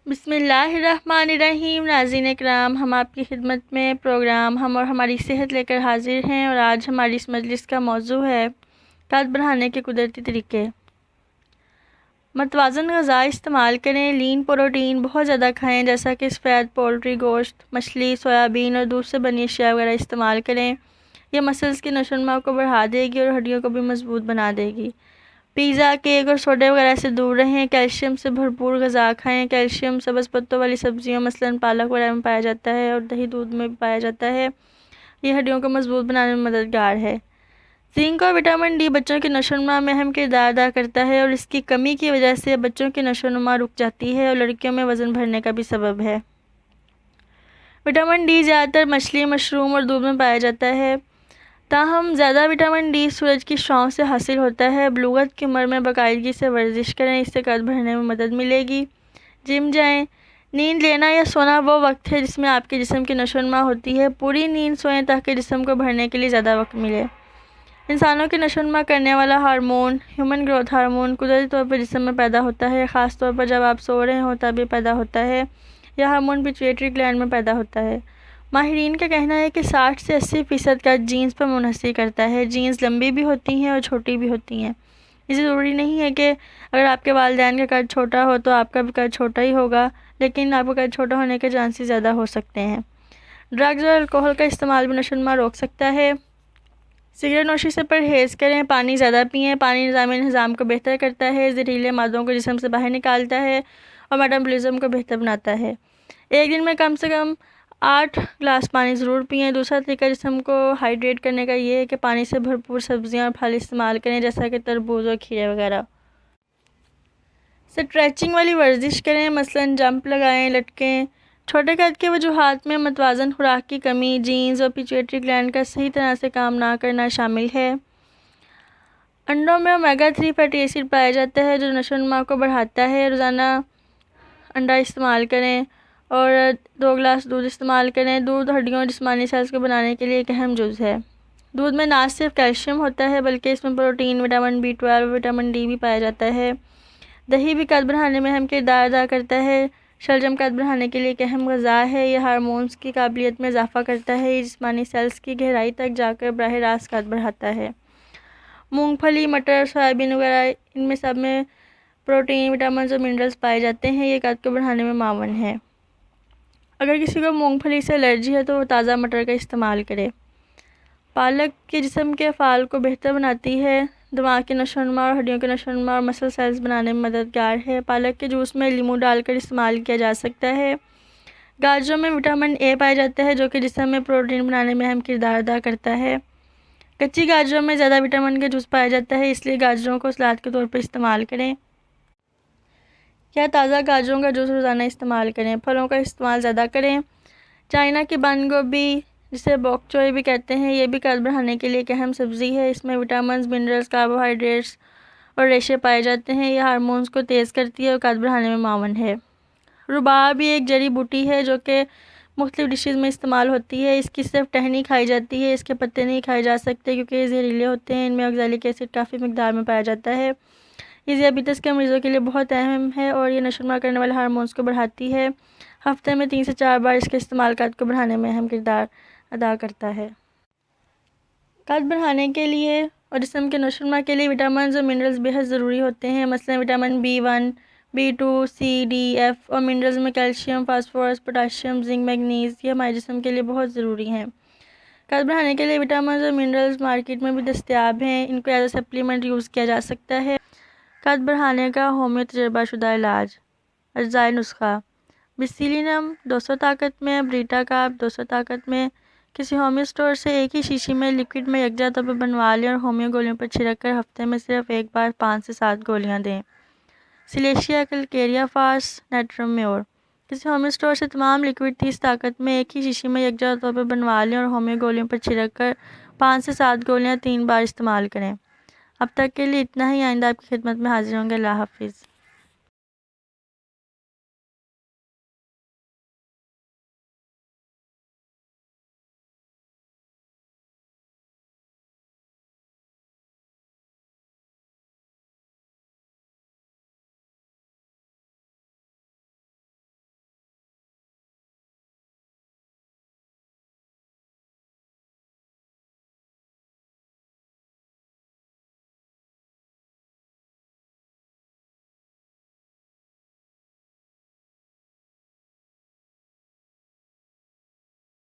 बिस्मिल्लाहिर्रहमानिर्रहीम। नाज़रीन इकराम, हम आपकी खिदमत में प्रोग्राम हम और हमारी सेहत लेकर हाजिर हैं और आज हमारी इस मजलिस का मौजू है कद बढ़ाने के कुदरती तरीके। मतवाज़न ग़ज़ा इस्तेमाल करें। लीन प्रोटीन बहुत ज़्यादा खाएं, जैसा कि सफ़ेद पोल्ट्री, गोश्त, मछली, सोयाबीन और दूध से बनी अशिया वगैरह इस्तेमाल करें। यह मसल्स की नशोनुमा को बढ़ा देगी और हड्डियों को भी मजबूत बना देगी। पिज़्ज़ा, केक और सोडे वगैरह से दूर रहें। कैल्शियम से भरपूर ग़ज़ा खाएं। कैल्शियम सब्ज़ पत्तों वाली सब्जियों मसलन पालक वगैरह में पाया जाता है और दही दूध में भी पाया जाता है। ये हड्डियों को मजबूत बनाने में मददगार है। जिंक और विटामिन डी बच्चों की नशोनुमा में अहम किरदार अदा करता है और इसकी कमी की वजह से बच्चों की नशोनुमा रुक जाती है और लड़कियों में वज़न बढ़ने का भी सबब है। विटामिन डी ज़्यादातर मछली, मशरूम और दूध में पाया जाता है। ताहम ज़्यादा विटामिन डी सूरज की छाँव से हासिल होता है। बलूगत की उम्र में बाकायदगी से वर्जिश करें, इससे कद बढ़ने में मदद मिलेगी। जिम जाएं। नींद लेना या सोना वो वक्त है जिसमें आपके जिस्म की नशोनुमा होती है। पूरी नींद सोएं ताकि जिस्म को बढ़ने के लिए ज़्यादा वक्त मिले। इंसानों की नशोनुमा करने वाला हार्मोन ह्यूमन ग्रोथ हार्मोन कुदरती तौर पर जिस्म में पैदा होता है। ख़ास तौर पर जब आप सो रहे हो तब ये पैदा होता है। यह हार्मोन पिट्यूटरी ग्लैंड में पैदा होता है। माहिरीन का कहना है कि 60 से 80% का जीन्स पर मुनहसर करता है। जीन्स लंबी भी होती हैं और छोटी भी होती हैं। इसे ज़रूरी नहीं है कि अगर आपके वालिदैन का कद छोटा हो तो आपका भी कद छोटा ही होगा, लेकिन आपका कद छोटा होने के चांसेस ज़्यादा हो सकते हैं। ड्रग्स और अल्कोहल का इस्तेमाल भी नशोनुमा रोक सकता है। सिगरेट नोशी से परहेज़ करें। पानी ज़्यादा पिएँ। पानी निज़ाम को बेहतर करता है, जहरीले मादों को जिस्म से बाहर निकालता है और मेटाबॉलिज्म को बेहतर बनाता है। एक दिन में कम से कम 8 ग्लास पानी ज़रूर पिएँ। दूसरा तरीका जिस्म को हाइड्रेट करने का ये है कि पानी से भरपूर सब्जियां और फल इस्तेमाल करें, जैसा कि तरबूज और खीरे वगैरह। स्ट्रेचिंग वाली वर्जिश करें, मसलन जंप लगाएं, लटकें। छोटे कद के वजूहात में मतवाज़न खुराक की कमी, जीन्स और पिट्यूटरी ग्लैंड का सही तरह से काम ना करना शामिल है। अंडों में ओमेगा 3 फैटी एसिड पाया जाता है जो नशोनुमा को बढ़ाता है। रोज़ाना अंडा इस्तेमाल करें और 2 गिलास दूध इस्तेमाल करें। दूध हड्डियों और जिस्मानी सेल्स को बनाने के लिए एक अहम जुज़ है। दूध में ना सिर्फ कैल्शियम होता है बल्कि इसमें प्रोटीन, विटामिन B12 और विटामिन डी भी पाया जाता है। दही भी कद बढ़ाने में अहम किरदार अदा करता है। शलजम कद बढ़ाने के लिए एक अहम ग़ज़ा है। यह हार्मोन्स की काबिलियत में इजाफ़ा करता है। ये जिस्मानी सेल्स की गहराई तक जाकर बराह रास्त कद बढ़ाता है। मूंगफली, मटर, सोयाबीन वगैरह इनमें सब में प्रोटीन, विटामिन और मिनरल्स पाए जाते हैं। ये कद को बढ़ाने में मावन है। अगर किसी को मूंगफली से एलर्जी है तो वो ताज़ा मटर का इस्तेमाल करे। पालक के जिस्म के फ़ाल को बेहतर बनाती है। दिमाग की नशोनुमा और हड्डियों के नशोनुमा और मसल सेल्स बनाने में मददगार है। पालक के जूस में लीमू डालकर इस्तेमाल किया जा सकता है। गाजरों में विटामिन ए पाया जाता है जो कि जिस्म में प्रोटीन बनाने में अहम किरदार अदा करता है। कच्ची गाजरों में ज़्यादा विटामिन का जूस पाया जाता है, इसलिए गाजरों को सलाद के तौर पर इस्तेमाल करें या ताज़ा गाजरों का जूस रोज़ाना इस्तेमाल करें। फलों का इस्तेमाल ज़्यादा करें। चाइना की बंद गोभी, जिसे बॉक चोई भी कहते हैं, ये भी कद बढ़ाने के लिए एक अहम सब्ज़ी है। इसमें विटामिन, मिनरल्स, कार्बोहाइड्रेट्स और रेशे पाए जाते हैं। यह हार्मोन्स को तेज़ करती है और कद बढ़ाने में मावन है। रुबाब भी एक जड़ी बूटी है जो कि मुख्तलिफ़ डिशेज़ में इस्तेमाल होती है। इसकी सिर्फ टहनी खाई जाती है, इसके पत्ते नहीं खाए जा सकते क्योंकि ये जहरीले होते हैं। इनमें ऑक्ज़ैलिक एसिड काफ़ी मिकदार में पाया जाता है। ये ज़ियाबीतस के मरीज़ों के लिए बहुत अहम है और ये नशोनुमा करने वाले हार्मोन्स को बढ़ाती है। हफ्ते में 3 से 4 बार इसके इस्तेमाल कद को बढ़ाने में अहम किरदार अदा करता है। कद बढ़ाने के लिए और जिस्म के नशोनुमा के लिए विटामिन और मिनरल्स बेहद ज़रूरी होते हैं। मसलन vitamin B1, B2, C, D, F और मिनरल्स में calcium, phosphorus, potassium, zinc, manganese ये हमारे जिस्म के लिए बहुत ज़रूरी हैं। कद बढ़ाने के लिए विटामिन और मिनरल्स मार्केट में भी दस्तयाब हैं। इनको एज ए सप्लीमेंट यूज़ किया जा सकता है। कद बढ़ाने का होम्यो तजर्बाशुदा इलाज। अज्जाई नुस्खा। बिसिलिनम 200 ताकत में, ब्रीटा काप 200 ताकत में। किसी होम्यो स्टोर से एक ही शीशी में लिक्विड में यकजा तौर पर बनवा लें और होम्यो गोलियों पर छिड़क कर हफ्ते में सिर्फ एक बार 5 से 7 गोलियां दें। सिलेशिया कैलकेरिया फास नेट्रम म्योर। किसी होम्यो स्टोर से तमाम लिक्विड 30 ताकत में एक ही शीशी में यकजा तौर पर बनवा लें और होम्यो गोलियों पर छिड़क कर 5 से 7 गोलियां 3 बार इस्तेमाल करें। अब तक के लिए इतना ही। आइंदा आपकी खिदमत में हाजिर होंगे। अल्लाह हाफिज़।